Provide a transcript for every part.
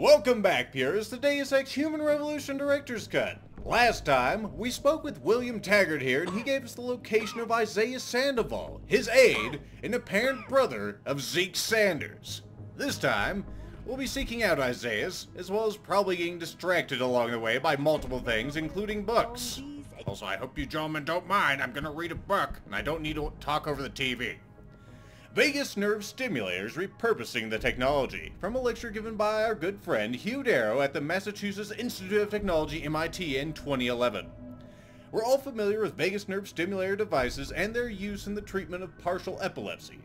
Welcome back, Purists, to Deus Ex Human Revolution Director's Cut. Last time, we spoke with William Taggart here, and he gave us the location of Isaiah Sandoval, his aide and apparent brother of Zeke Sanders. This time, we'll be seeking out Isaiah's, as well as probably getting distracted along the way by multiple things, including books. Also, I hope you gentlemen don't mind, I'm gonna read a book, and I don't need to talk over the TV. Vagus nerve stimulators repurposing the technology, from a lecture given by our good friend Hugh Darrow at the Massachusetts Institute of Technology, MIT, in 2011. We're all familiar with vagus nerve stimulator devices and their use in the treatment of partial epilepsy.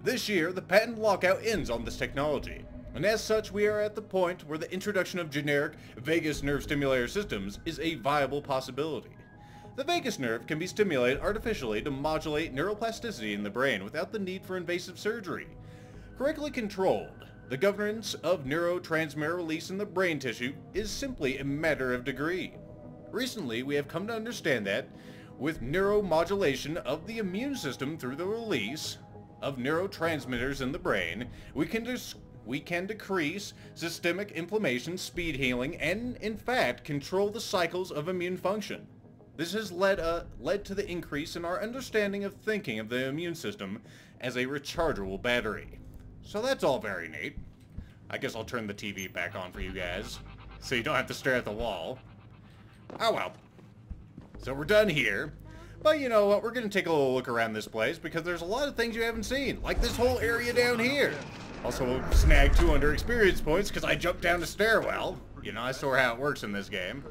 This year, the patent lockout ends on this technology, and as such, we are at the point where the introduction of generic vagus nerve stimulator systems is a viable possibility. The vagus nerve can be stimulated artificially to modulate neuroplasticity in the brain without the need for invasive surgery. Correctly controlled, the governance of neurotransmitter release in the brain tissue is simply a matter of degree. Recently, we have come to understand that, with neuromodulation of the immune system through the release of neurotransmitters in the brain, we can decrease systemic inflammation, speed healing, and, in fact, control the cycles of immune function. This has led to the increase in our understanding of thinking of the immune system as a rechargeable battery. So that's all very neat. I guess I'll turn the TV back on for you guys, so you don't have to stare at the wall. Oh well. So we're done here. But you know what, we're going to take a little look around this place because there's a lot of things you haven't seen, like this whole area down here. Also, we'll snag 200 experience points because I jumped down the stairwell. You know, I saw how it works in this game.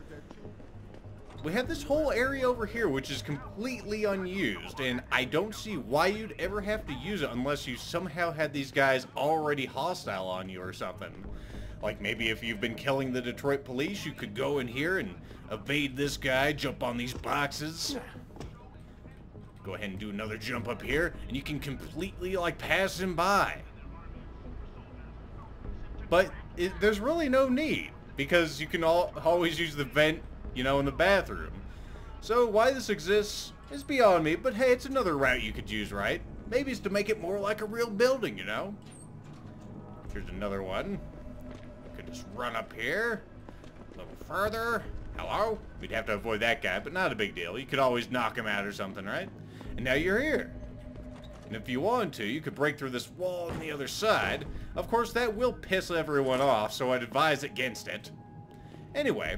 We have this whole area over here which is completely unused, and I don't see why you'd ever have to use it unless you somehow had these guys already hostile on you or something. Like maybe if you've been killing the Detroit police, you could go in here and evade this guy, jump on these boxes. Go ahead and do another jump up here, and you can completely, like, pass him by. But there's really no need, because you can always use the vent, you know, in the bathroom. So why this exists is beyond me, but hey, it's another route you could use, right? Maybe it's to make it more like a real building, you know? Here's another one. You could just run up here, a little further. Hello? We'd have to avoid that guy, but not a big deal. You could always knock him out or something, right? And now you're here. And if you wanted to, you could break through this wall on the other side. Of course, that will piss everyone off, so I'd advise against it. Anyway,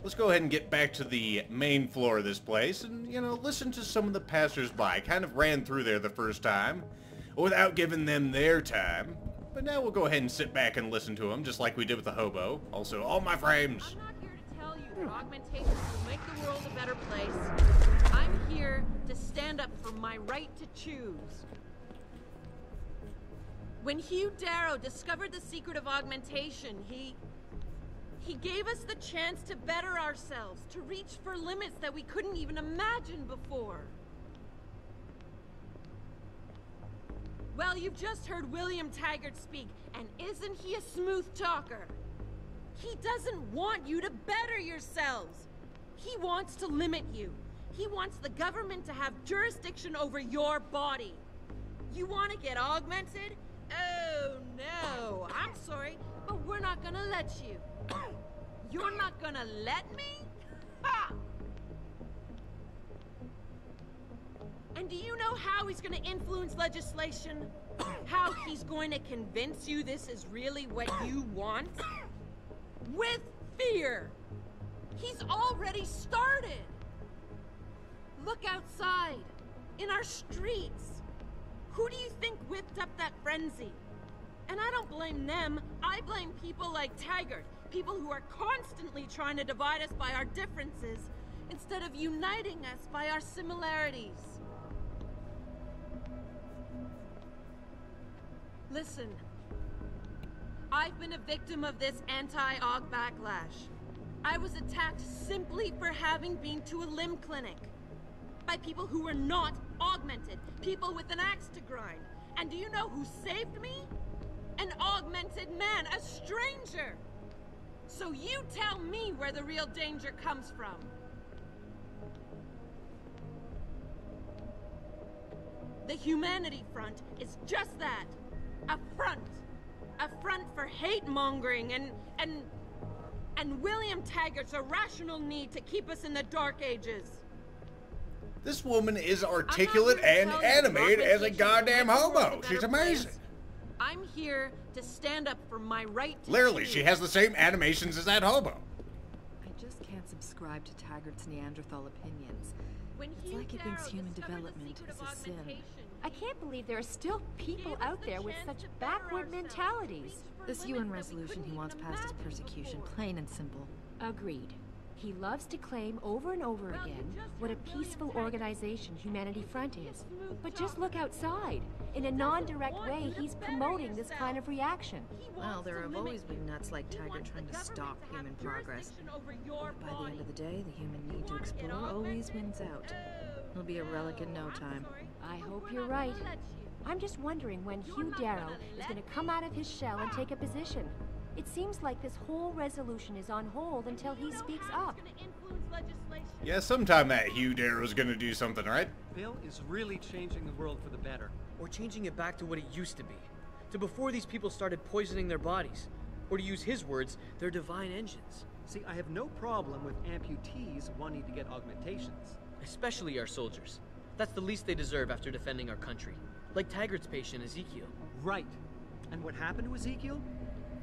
let's go ahead and get back to the main floor of this place and, you know, listen to some of the passers-by. I kind of ran through there the first time without giving them their time. But now we'll go ahead and sit back and listen to them, just like we did with the hobo. Also, all my frames. I'm not here to tell you that augmentation will make the world a better place. I'm here to stand up for my right to choose. When Hugh Darrow discovered the secret of augmentation, he gave us the chance to better ourselves, to reach for limits that we couldn't even imagine before. Well, you've just heard William Taggart speak, and isn't he a smooth talker? He doesn't want you to better yourselves. He wants to limit you. He wants the government to have jurisdiction over your body. You want to get augmented? Oh no, I'm sorry, but we're not gonna let you. You're not gonna let me? Ha! And do you know how he's gonna influence legislation? How he's going to convince you this is really what you want? With fear! He's already started! Look outside, in our streets. Who do you think whipped up that frenzy? And I don't blame them, I blame people like Taggart. People who are constantly trying to divide us by our differences, instead of uniting us by our similarities. Listen, I've been a victim of this anti-aug backlash. I was attacked simply for having been to a limb clinic. By people who were not augmented, people with an axe to grind. And do you know who saved me? An augmented man, a stranger! So you tell me where the real danger comes from. The Humanity Front is just that. A front. a front for hate-mongering and William Taggart's irrational need to keep us in the Dark Ages. This woman is articulate and animated as a goddamn homo. She's amazing. I'm here to stand up for my right to Literally, choose. she has the same animations as that homo. I just can't subscribe to Taggart's Neanderthal opinions. When It's like he thinks human development is a sin. I can't believe there are still people out there with such backward mentalities. This UN resolution he wants passed is persecution, plain and simple. Agreed. He loves to claim over and over again what a peaceful organization Humanity Front is. But just look outside. In a non-direct way, he's promoting this kind of reaction. Well, there have always been nuts like Taggart trying to stop human progress. But by the end of the day, the human need to explore always wins out. He'll be a relic in no time. I hope you're right. I'm just wondering when Hugh Darrow is going to come out of his shell and take a position. It seems like this whole resolution is on hold until he speaks up. Yeah, sometime that Hugh Darrow's gonna do something, right? Bill is really changing the world for the better. Or changing it back to what it used to be. To before these people started poisoning their bodies. Or to use his words, their divine engines. See, I have no problem with amputees wanting to get augmentations. Especially our soldiers. That's the least they deserve after defending our country. Like Taggart's patient, Ezekiel. Right. And what happened to Ezekiel?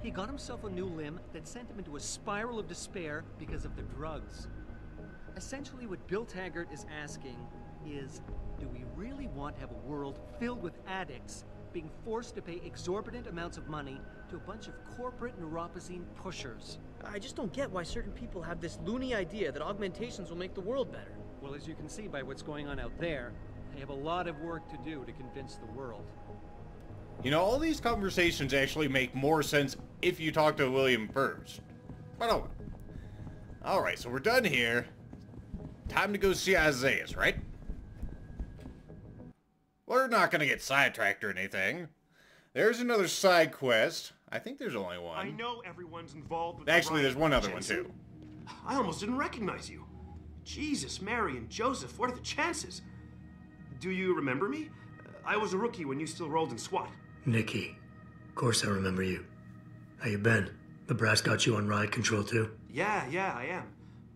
He got himself a new limb that sent him into a spiral of despair because of the drugs. Essentially, what Bill Taggart is asking is, do we really want to have a world filled with addicts being forced to pay exorbitant amounts of money to a bunch of corporate neuropozyne pushers? I just don't get why certain people have this loony idea that augmentations will make the world better. Well, as you can see by what's going on out there, they have a lot of work to do to convince the world. You know, all these conversations actually make more sense if you talk to William first. But oh, alright, so we're done here. Time to go see Isaiah, right? We're not gonna get sidetracked or anything. There's another side quest. I think there's only one. I know everyone's involved with Actually, the there's one other Jensen. one too. I almost didn't recognize you. Jesus, Mary and Joseph, what are the chances? Do you remember me? I was a rookie when you still rolled in SWAT. Nikki, of course I remember you. How you been? The brass got you on ride control too? Yeah, I am.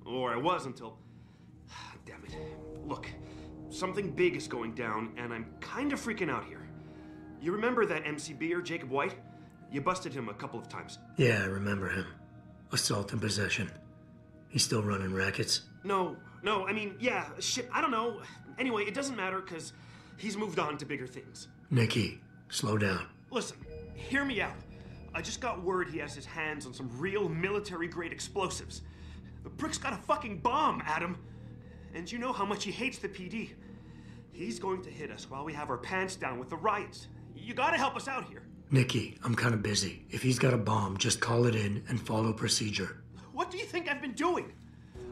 Or I was until... Damn it. Look, something big is going down, and I'm kind of freaking out here. You remember that MCBer, Jacob White? You busted him a couple of times. Yeah, I remember him. Assault and possession. He's still running rackets? No, I mean, yeah, shit, I don't know. Anyway, it doesn't matter, because he's moved on to bigger things. Nikki, slow down. Listen, hear me out. I just got word he has his hands on some real military-grade explosives. The prick's got a fucking bomb, Adam. And you know how much he hates the PD. He's going to hit us while we have our pants down with the riots. You gotta help us out here. Nikki, I'm kinda busy. If he's got a bomb, just call it in and follow procedure. What do you think I've been doing?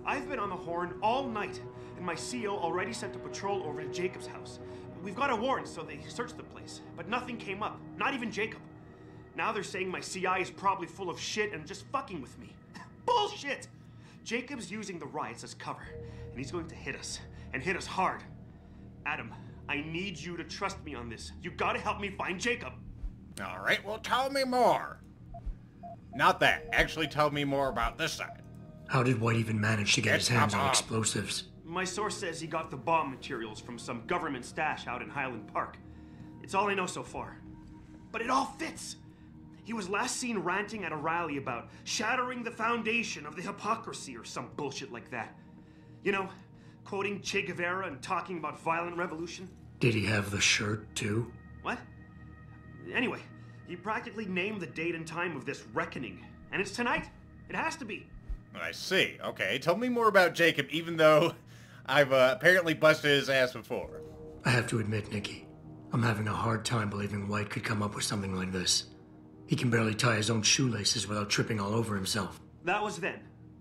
I've been on the horn all night, and my CO already sent a patrol over to Jacob's house. We've got a warrant, so they searched the place, but nothing came up, not even Jacob. Now they're saying my CI is probably full of shit and just fucking with me. Bullshit! Jacob's using the riots as cover, and he's going to hit us, and hit us hard. Adam, I need you to trust me on this. You gotta help me find Jacob. Alright, well tell me more. Not that. Actually tell me more about this side. How did White even manage to get his hands on explosives? My source says he got the bomb materials from some government stash out in Highland Park. It's all I know so far. But it all fits. He was last seen ranting at a rally about shattering the foundation of the hypocrisy or some bullshit like that. You know, quoting Che Guevara and talking about violent revolution. Did he have the shirt, too? What? Anyway, he practically named the date and time of this reckoning. And it's tonight. It has to be. I see. Okay, tell me more about Jacob, even though I've apparently busted his ass before. I have to admit, Nikki, I'm having a hard time believing White could come up with something like this. He can barely tie his own shoelaces without tripping all over himself. That was then.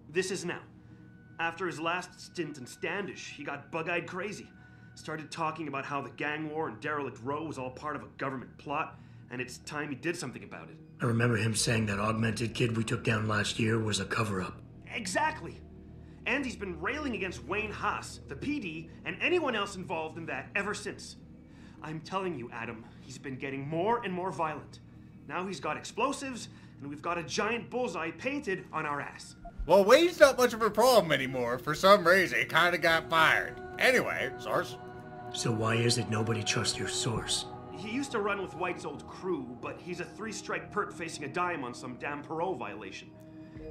This is now. After his last stint in Standish, he got bug-eyed crazy. Started talking about how the gang war and Derelict Row was all part of a government plot, and it's time he did something about it. I remember him saying that augmented kid we took down last year was a cover-up. Exactly. And he's been railing against Wayne Haas, the PD, and anyone else involved in that ever since. I'm telling you, Adam, he's been getting more and more violent. Now he's got explosives, and we've got a giant bullseye painted on our ass. Well, Wade's not much of a problem anymore. For some reason, he kind of got fired. Anyway, source. So why is it nobody trusts your source? He used to run with White's old crew, but he's a 3-strike perk facing a dime on some damn parole violation.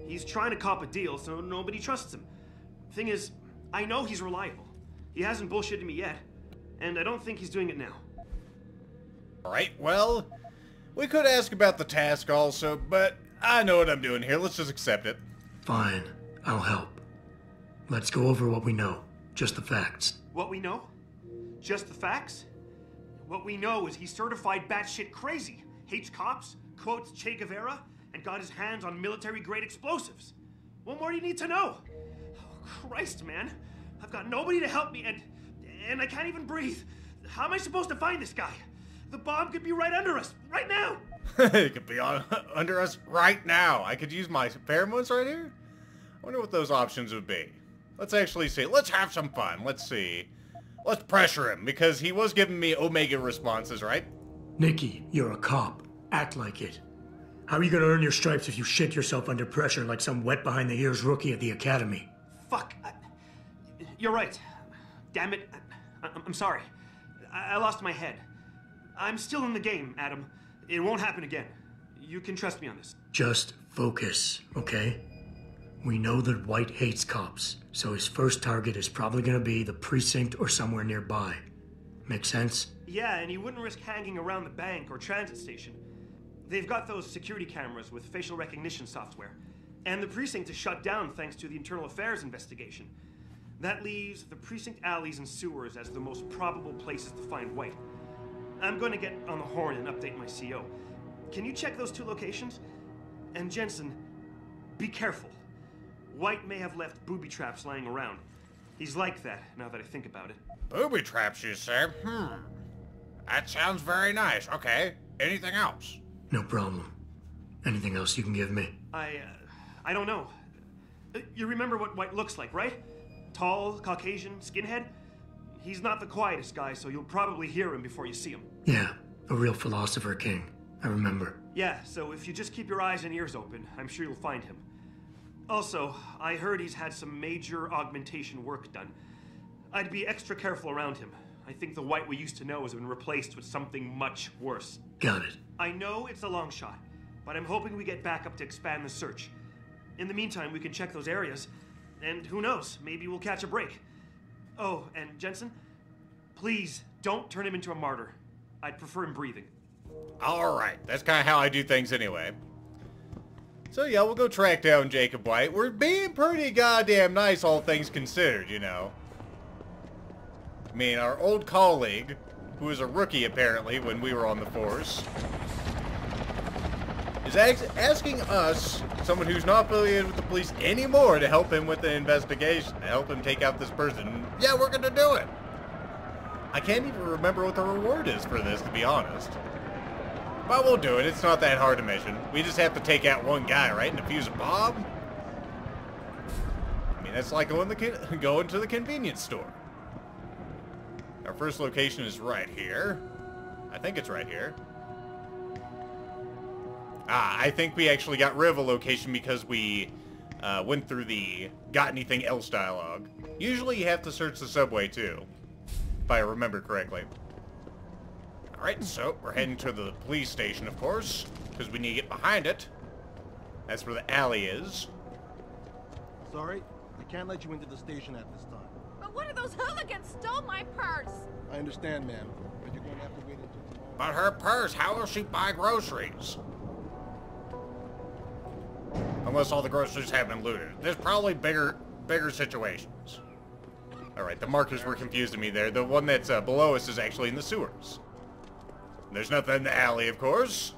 He's trying to cop a deal, so nobody trusts him. Thing is, I know he's reliable. He hasn't bullshitted me yet, and I don't think he's doing it now. Alright, well, we could ask about the task also, but I know what I'm doing here. Let's just accept it. Fine, I'll help. Let's go over what we know. Just the facts. What we know? Just the facts? What we know is he's certified batshit crazy, hates cops, quotes Che Guevara, and got his hands on military-grade explosives. What more do you need to know? Oh, Christ, man. I've got nobody to help me, and I can't even breathe. How am I supposed to find this guy? The bomb could be right under us, right now! It could be under us right now. I could use my pheromones right here? I wonder what those options would be. Let's actually see. Let's have some fun. Let's see. Let's pressure him, because he was giving me Omega responses, right? Nikki, you're a cop. Act like it. How are you gonna earn your stripes if you shit yourself under pressure like some wet-behind-the-ears rookie at the academy? Fuck. You're right. Damn it. I'm sorry. I lost my head. I'm still in the game, Adam. It won't happen again. You can trust me on this. Just focus, okay? We know that White hates cops, so his first target is probably gonna be the precinct or somewhere nearby. Make sense? Yeah, and he wouldn't risk hanging around the bank or transit station. They've got those security cameras with facial recognition software. And the precinct is shut down thanks to the internal affairs investigation. That leaves the precinct alleys and sewers as the most probable places to find White. I'm going to get on the horn and update my CO. Can you check those 2 locations? And Jensen, be careful. White may have left booby traps lying around. He's like that, now that I think about it. Booby traps, you say? That sounds very nice. Okay. Anything else? No problem. Anything else you can give me? I don't know. You remember what White looks like, right? Tall, Caucasian, skinhead? He's not the quietest guy, so you'll probably hear him before you see him. Yeah, a real philosopher king. I remember. Yeah, so if you just keep your eyes and ears open, I'm sure you'll find him. Also, I heard he's had some major augmentation work done. I'd be extra careful around him. I think the White we used to know has been replaced with something much worse. Got it. I know it's a long shot, but I'm hoping we get backup to expand the search. In the meantime, we can check those areas, and who knows, maybe we'll catch a break. Oh, and Jensen, please don't turn him into a martyr. I'd prefer him breathing. Alright, that's kind of how I do things anyway. So yeah, we'll go track down Jacob White. We're being pretty goddamn nice, all things considered, you know. I mean, our old colleague, who was a rookie apparently when we were on the force, is asking us, someone who's not affiliated with the police anymore, to help him with the investigation, to help him take out this person. Yeah, we're gonna do it. I can't even remember what the reward is for this, to be honest. But we'll do it. It's not that hard a mission. We just have to take out one guy, right? And defuse a bomb? I mean, that's like going to the convenience store. Our first location is right here. I think it's right here. I think we actually got rid of a location because we went through the got anything else dialogue. Usually you have to search the subway too, if I remember correctly. Alright, so we're heading to the police station, of course, because we need to get behind it. That's where the alley is. Sorry, I can't let you into the station at this time. But one of those hooligans stole my purse! I understand, ma'am, but you're going to have to wait until tomorrow. But her purse, how will she buy groceries? Unless all the groceries have been looted. There's probably bigger situations. Alright, the markers were confusing me there. The one that's below us is actually in the sewers. There's nothing in the alley, of course.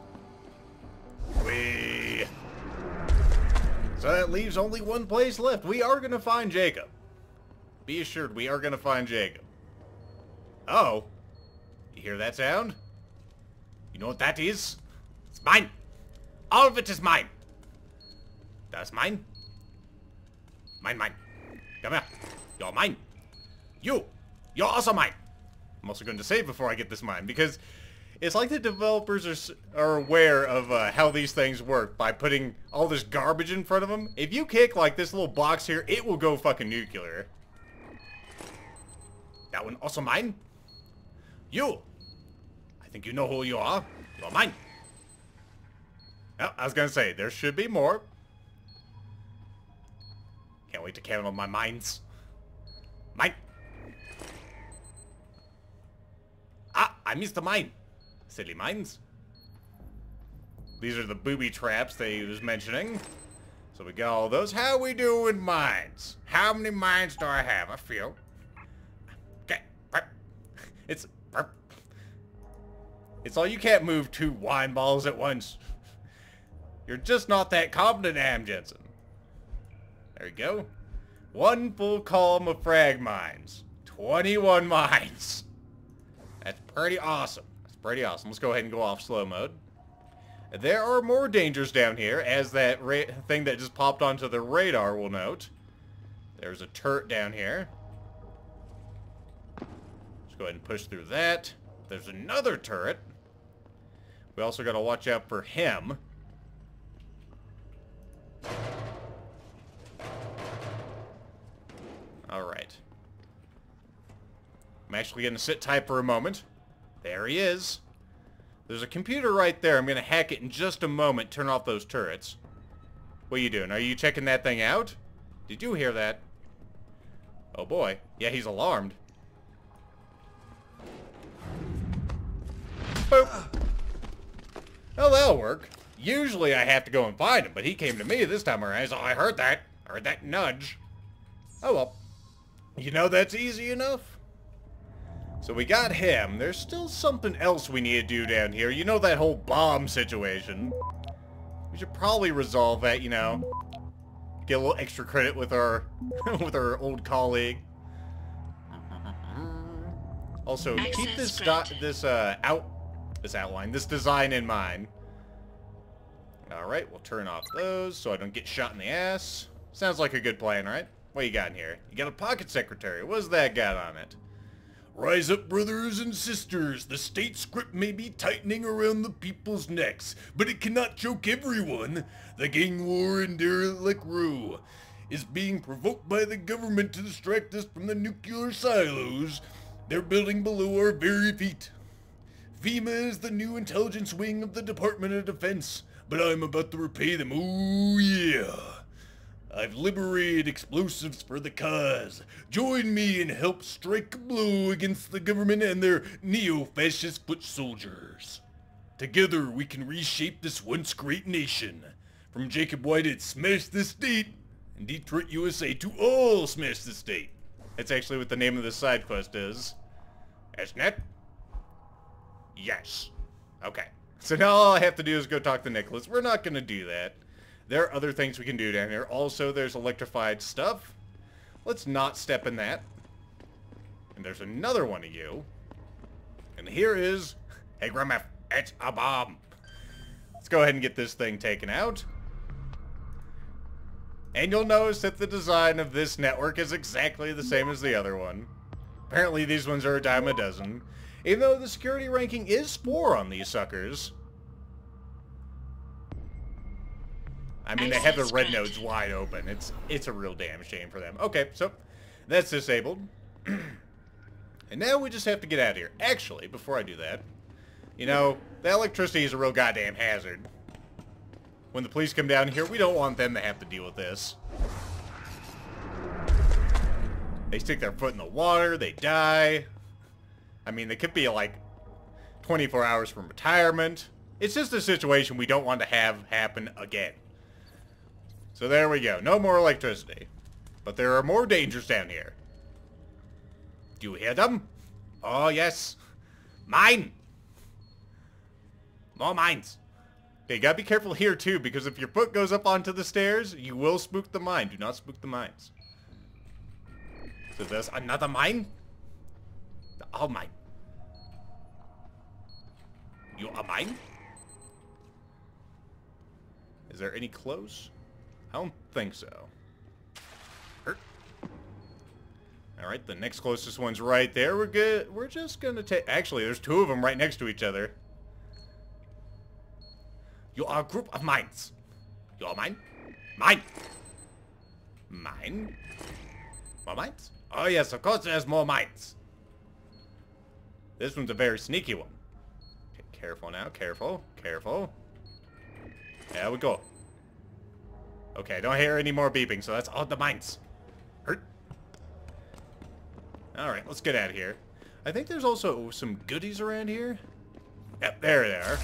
So that leaves only one place left. We are going to find Jacob. Be assured, we are going to find Jacob. Oh. You hear that sound? You know what that is? It's mine. All of it is mine. That's mine. Mine. Come here. You're mine. You're also mine. I'm also going to save before I get this mine, because It's like the developers are aware of how these things work by putting all this garbage in front of them. If you kick like this little box here, it will go fucking nuclear. That one also mine. You. I think you know who you are. You're mine. Oh, I was gonna say, there should be more. Can't wait to count on my mines. Mine. Ah, I missed the mine. Silly mines. These are the booby traps that he was mentioning. So we got all those. How we doing mines? How many mines do I have? A few. Okay. It's all you can't move 2 wine balls at once. You're just not that competent, Jensen. There you go. 1 full column of frag mines. 21 mines. That's pretty awesome. That's pretty awesome. Let's go ahead and go off slow mode. There are more dangers down here, as that thing that just popped onto the radar will note. There's a turret down here. Let's go ahead and push through that. There's another turret. We also got to watch out for him. Alright. I'm actually going to sit tight for a moment. There he is. There's a computer right there. I'm going to hack it in just a moment. Turn off those turrets. What are you doing? Are you checking that thing out? Did you hear that? Oh boy. Yeah, he's alarmed. Boop. Oh, that'll work. Usually I have to go and find him, but he came to me this time around. So I heard that. I heard that nudge. Oh well. You know, that's easy enough. So we got him. There's still something else we need to do down here. You know that whole bomb situation. We should probably resolve that, you know. Get a little extra credit with our with our old colleague. Also, keep this outline, this design in mind. Alright, we'll turn off those so I don't get shot in the ass. Sounds like a good plan, right? What you got in here? You got a pocket secretary. What's that got on it? Rise up, brothers and sisters. The state script may be tightening around the people's necks, but it cannot choke everyone. The gang war in derelict Rue is being provoked by the government to distract us from the nuclear silos they're building below our very feet. FEMA is the new intelligence wing of the Department of Defense, but I'm about to repay them. Oh yeah. I've liberated explosives for the cause. Join me and help strike a blow against the government and their neo-fascist foot soldiers. Together we can reshape this once great nation. From Jacob White at Smash the State, and Detroit, USA to all Smash the State. That's actually what the name of this side quest is. Isn't it? Yes. Okay. So now all I have to do is go talk to Nicholas. We're not going to do that. There are other things we can do down here. Also, there's electrified stuff. Let's not step in that. And there's another one of you. And here is... Hey, Grandma, it's a bomb. Let's go ahead and get this thing taken out. And you'll notice that the design of this network is exactly the same as the other one. Apparently, these ones are a dime a dozen. Even though the security ranking is 4 on these suckers. I mean, they have the red nodes wide open. It's a real damn shame for them. Okay, so that's disabled. And now we just have to get out of here. Actually, before I do that, you know, the electricity is a real goddamn hazard. When the police come down here, we don't want them to have to deal with this. They stick their foot in the water, they die. I mean, they could be like 24 hours from retirement. It's just a situation we don't want to have happen again. So there we go. No more electricity. But there are more dangers down here. Do you hear them? Oh, yes. Mine! More mines. Okay, you gotta be careful here, too, because if your foot goes up onto the stairs, you will spook the mine. Do not spook the mines. So there's another mine? Oh, mine. You are mine? Is there any close? I don't think so. Alright, the next closest one's right there. We're good. We're just gonna take... Actually, there's 2 of them right next to each other. You are a group of mines. You are mine? Mine! Mine? More mines? Oh yes, of course there's more mines. This one's a very sneaky one. Okay, careful now, careful, careful. There we go. Okay, I don't hear any more beeping, so that's all the mines. Hurt. Alright, let's get out of here. I think there's also some goodies around here. Yep, there they are.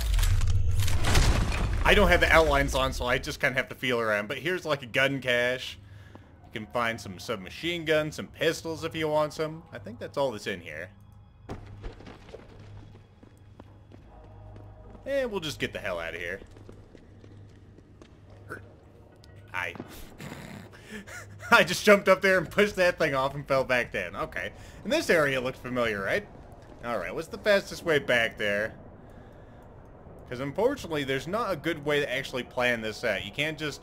I don't have the outlines on, so I just kind of have to feel around. But here's like a gun cache. You can find some submachine guns, some pistols if you want some. I think that's all that's in here. And we'll just get the hell out of here. I just jumped up there and pushed that thing off and fell back down. Okay. And this area looks familiar, right? Alright, what's the fastest way back there? Because unfortunately, there's not a good way to actually plan this out. You can't just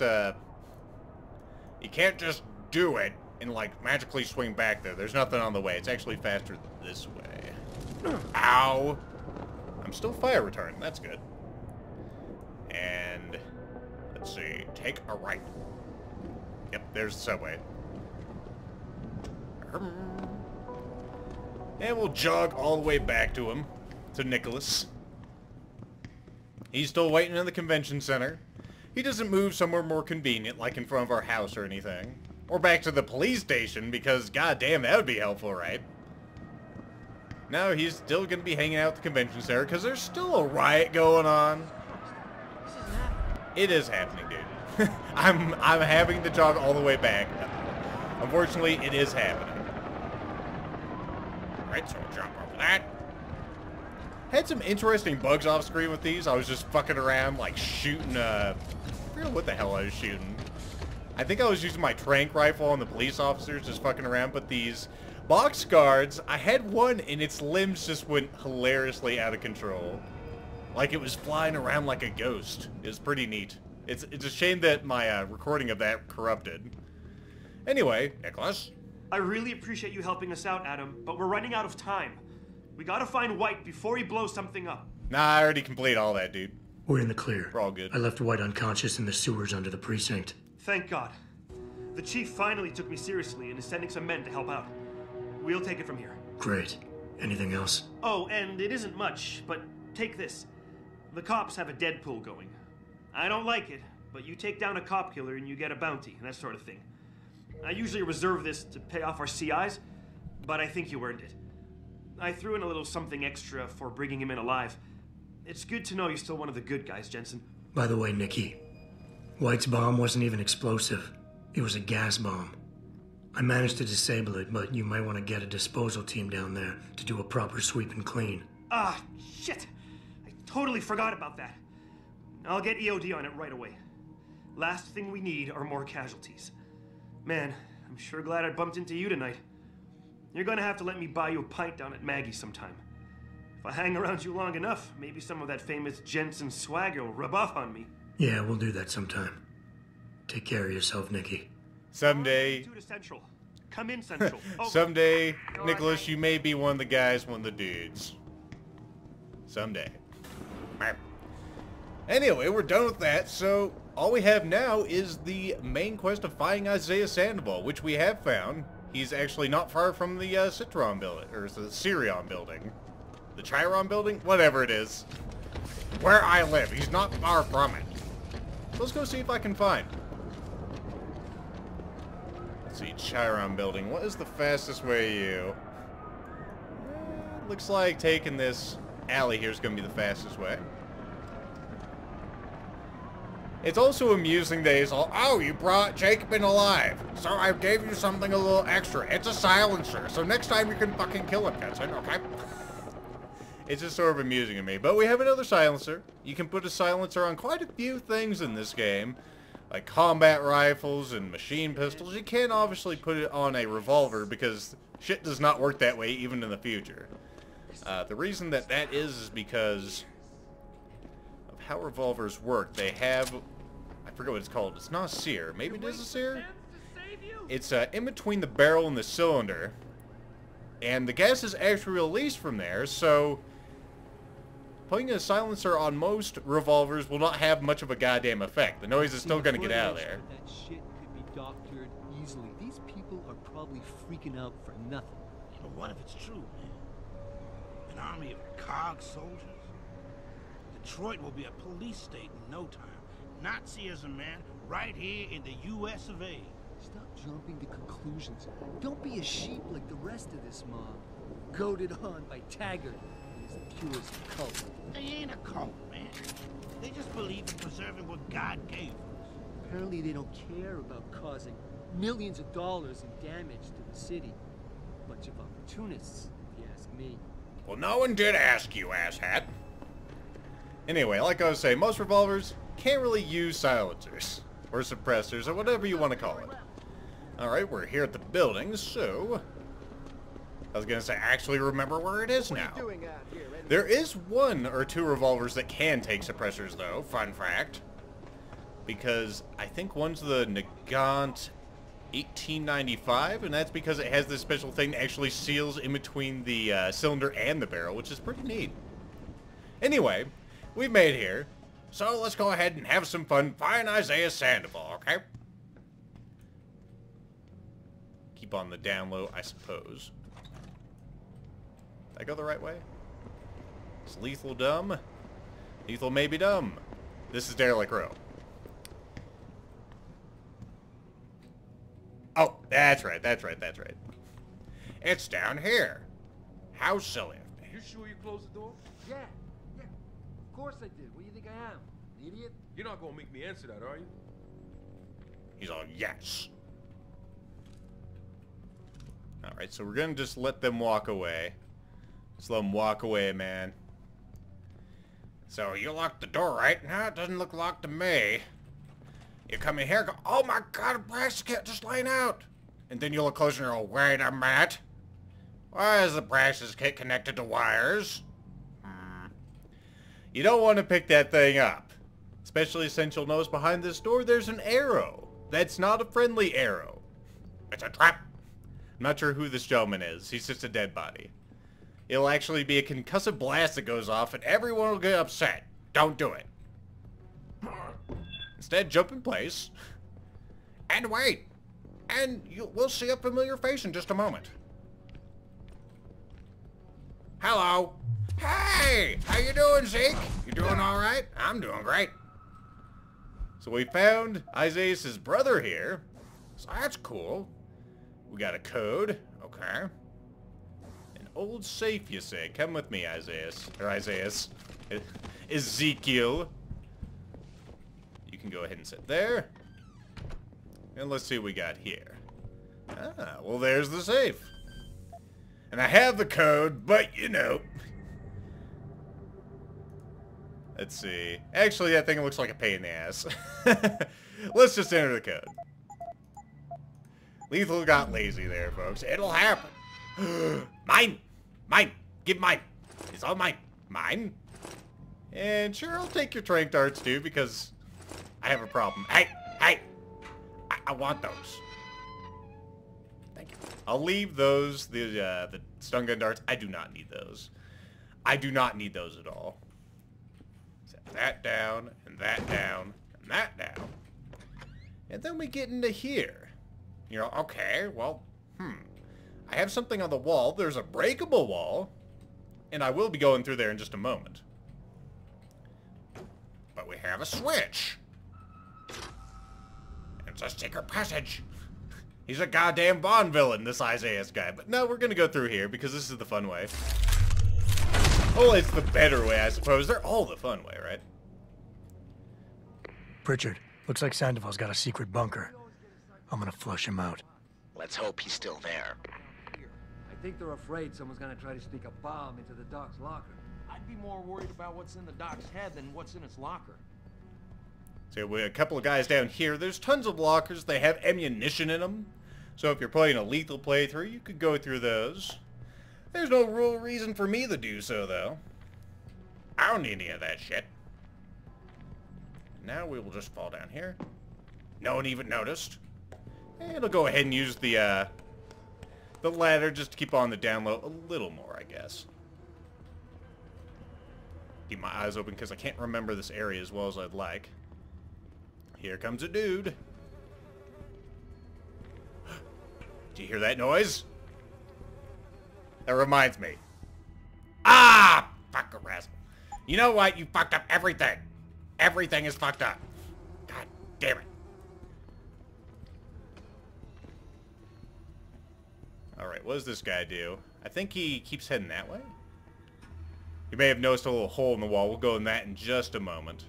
do it and, like, magically swing back there. There's nothing on the way. It's actually faster this way. Ow! I'm still fire retardant. That's good. And let's see. Take a right. Yep, there's the subway. And we'll jog all the way back to him. To Nicholas. He's still waiting in the convention center. He doesn't move somewhere more convenient, like in front of our house or anything. Or back to the police station, because goddamn, that would be helpful, right? No, he's still going to be hanging out at the convention center, because there's still a riot going on. It is happening, dude. I'm having to jog all the way back. Unfortunately, it is happening. Alright, so we'll jump over that. Had some interesting bugs off screen with these. I was just fucking around, like, shooting, I forget what the hell I was shooting. I think I was using my tranq rifle on the police officers, just fucking around, but these box guards, I had one and its limbs just went hilariously out of control. Like it was flying around like a ghost. It was pretty neat. It's a shame that my recording of that corrupted. Anyway, Nicholas. I really appreciate you helping us out, Adam, but we're running out of time. We gotta find White before he blows something up. Nah, I already completed all that, dude. We're in the clear. We're all good. I left White unconscious in the sewers under the precinct. Thank God. The chief finally took me seriously and is sending some men to help out. We'll take it from here. Great. Anything else? Oh, and it isn't much, but take this. The cops have a Deadpool going. I don't like it, but you take down a cop killer and you get a bounty, and that sort of thing. I usually reserve this to pay off our CIs, but I think you earned it. I threw in a little something extra for bringing him in alive. It's good to know you're still one of the good guys, Jensen. By the way, Nikki, White's bomb wasn't even explosive. It was a gas bomb. I managed to disable it, but you might want to get a disposal team down there to do a proper sweep and clean. Ah, shit! I totally forgot about that. I'll get EOD on it right away. Last thing we need are more casualties. Man, I'm sure glad I bumped into you tonight. You're gonna have to let me buy you a pint down at Maggie's sometime. If I hang around you long enough, maybe some of that famous Jensen swagger will rub off on me. Yeah, we'll do that sometime. Take care of yourself, Nikki. Someday. To Central. Come in, Central. Someday, Nicholas, you may be one of the guys, one of the dudes. Someday. Anyway, we're done with that, so all we have now is the main quest of finding Isaiah Sandoval, which we have found. He's actually not far from the Citron building, or the Sirion building. The Chiron building? Whatever it is. Where I live. He's not far from it. So let's go see if I can find. Let's see, Chiron building. What is the fastest way to you? Looks like taking this alley here is going to be the fastest way. It's also amusing that he's all, oh, you brought Jacob in alive, so I gave you something a little extra. It's a silencer, so next time you can fucking kill him, Jensen, okay? It's just sort of amusing to me. But we have another silencer. You can put a silencer on quite a few things in this game, like combat rifles and machine pistols. You can't obviously put it on a revolver because shit does not work that way even in the future. The reason that is because of how revolvers work. They have, I forget what it's called. It's not a sear. Maybe it is a sear? It's in between the barrel and the cylinder. And the gas is actually released from there, so putting a silencer on most revolvers will not have much of a goddamn effect. The noise is still going to get out of there. That shit could be doctored easily. These people are probably freaking out for nothing. But what if it's true, man? An army of cog soldiers? Detroit will be a police state in no time. Nazism, man, right here in the U.S. of A. Stop jumping to conclusions. Don't be a sheep like the rest of this mob. Goaded on by Taggart and his purest cult. They ain't a cult, man. They just believe in preserving what God gave us. Apparently they don't care about causing millions of dollars in damage to the city. Bunch of opportunists, if you ask me. Well, no one did ask you, asshat. Anyway, like I was saying, most revolvers can't really use silencers or suppressors or whatever you want to call it. Alright, we're here at the building, so I was going to say, actually remember where it is now. There is 1 or 2 revolvers that can take suppressors, though, fun fact. Because I think one's the Nagant 1895, and that's because it has this special thing that actually seals in between the cylinder and the barrel, which is pretty neat. Anyway, we've made here, so let's go ahead and have some fun. Find Isaiah Sandoval, okay? Keep on the down low, I suppose. Did I go the right way? Is Lethal dumb? Lethal may be dumb. This is Derelict Row. Oh, that's right. It's down here. How silly of me. You sure you closed the door? Yeah. Of course I did. What do you think I am? An idiot? You're not gonna make me answer that, are you? He's all, yes. Alright, so we're gonna just let them walk away. Just let them walk away, man. So, you locked the door, right? No, it doesn't look locked to me. You come in here, go, oh my god, a brass kit just laying out. And then you look closer and go, wait a minute. Why is the brass kit connected to wires? You don't want to pick that thing up. Especially since you'll notice behind this door there's an arrow. That's not a friendly arrow. It's a trap. I'm not sure who this gentleman is. He's just a dead body. It'll actually be a concussive blast that goes off and everyone will get upset. Don't do it. Instead, jump in place. And wait. And we'll see a familiar face in just a moment. Hello. Hey! How you doing, Zeke? You doing alright? I'm doing great. So we found Isaiah's brother here. So that's cool. We got a code. Okay. An old safe, you say. Come with me, Isaiah's. Or Isaiah's. Ezekiel. You can go ahead and sit there. And let's see what we got here. Ah, well there's the safe. And I have the code, but you know. Let's see. Actually, that thing looks like a pain in the ass. Let's just enter the code. Lethal got lazy there, folks. It'll happen. Mine! Mine! Give mine! It's all mine. Mine? And sure, I'll take your trank darts too, because I have a problem. Hey! Hey! I want those. Thank you. I'll leave those, the stun gun darts. I do not need those. I do not need those at all. Set that down, and that down, and that down. And then we get into here. You know, okay, well, I have something on the wall. There's a breakable wall. And I will be going through there in just a moment. But we have a switch. It's a secret passage. He's a goddamn Bond villain, this Isaiah's guy. But no, we're gonna go through here because this is the fun way. Oh, it's the better way, I suppose. They're all the fun way, right? Pritchard, looks like Sandoval's got a secret bunker. I'm gonna flush him out. Let's hope he's still there. I think they're afraid someone's gonna try to sneak a bomb into the Doc's locker. I'd be more worried about what's in the Doc's head than what's in its locker. So we have a couple of guys down here. There's tons of lockers. They have ammunition in them. So if you're playing a lethal playthrough, you could go through those. There's no real reason for me to do so, though. I don't need any of that shit. Now we will just fall down here. No one even noticed. And it'll go ahead and use the ladder just to keep on the down low a little more, I guess. Keep my eyes open because I can't remember this area as well as I'd like. Here comes a dude. Do you hear that noise? That reminds me. Ah! Fuck a rascal. You know what? You fucked up everything. Everything is fucked up. God damn it. Alright, what does this guy do? I think he keeps heading that way. You may have noticed a little hole in the wall. We'll go in that in just a moment.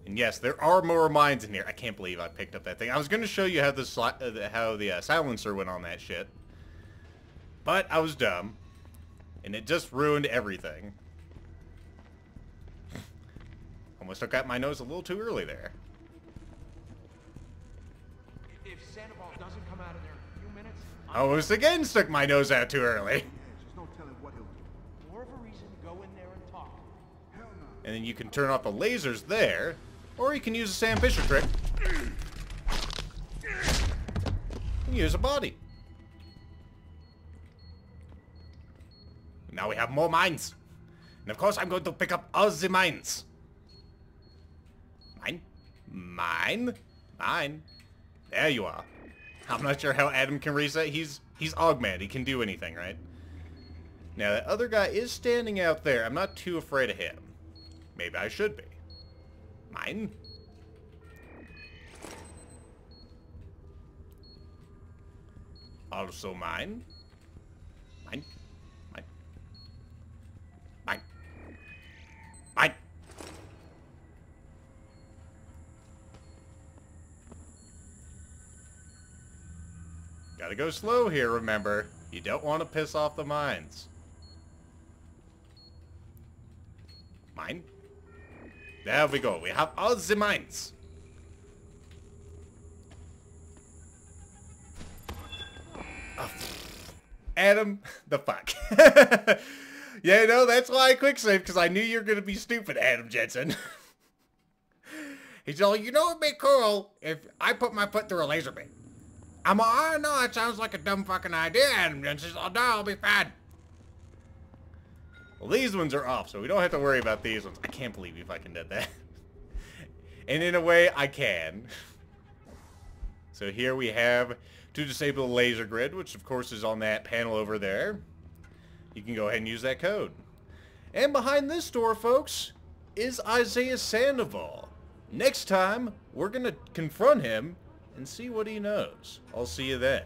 And yes, there are more mines in here. I can't believe I picked up that thing. I was going to show you how the silencer went on that shit. But I was dumb. And it just ruined everything. Almost took out my nose a little too early there. If Sandoval doesn't come out of there in a few minutes... Almost again stuck my nose out too early. There's no telling what he'll do. More of a reason to go in there and talk. Hell no. And then you can turn off the lasers there. Or you can use a Sam Fisher trick. And use a body. Now we have more mines. And of course I'm going to pick up all the mines. Mine? Mine? Mine? There you are. I'm not sure how Adam can reset. He's augmented. He can do anything, right? Now that other guy is standing out there. I'm not too afraid of him. Maybe I should be. Mine? Also mine? Mine? Mine? Mine? Mine? Gotta go slow here, remember. You don't want to piss off the mines. Mine? There we go. We have all the mines. Oh. Adam, the fuck. Yeah, you know, that's why I quick-saved, because I knew you were going to be stupid, Adam Jensen. He's all, you know, it'd be cool if I put my foot through a laser beam. I'm all, oh, no, it sounds like a dumb fucking idea, Adam Jensen. Oh, no, I'll be fine. Well, these ones are off, so we don't have to worry about these ones. I can't believe you fucking did that. And in a way, I can. So here we have to disable the laser grid, which of course is on that panel over there. You can go ahead and use that code. And behind this door, folks, is Isaiah Sandoval. Next time, we're going to confront him and see what he knows. I'll see you then.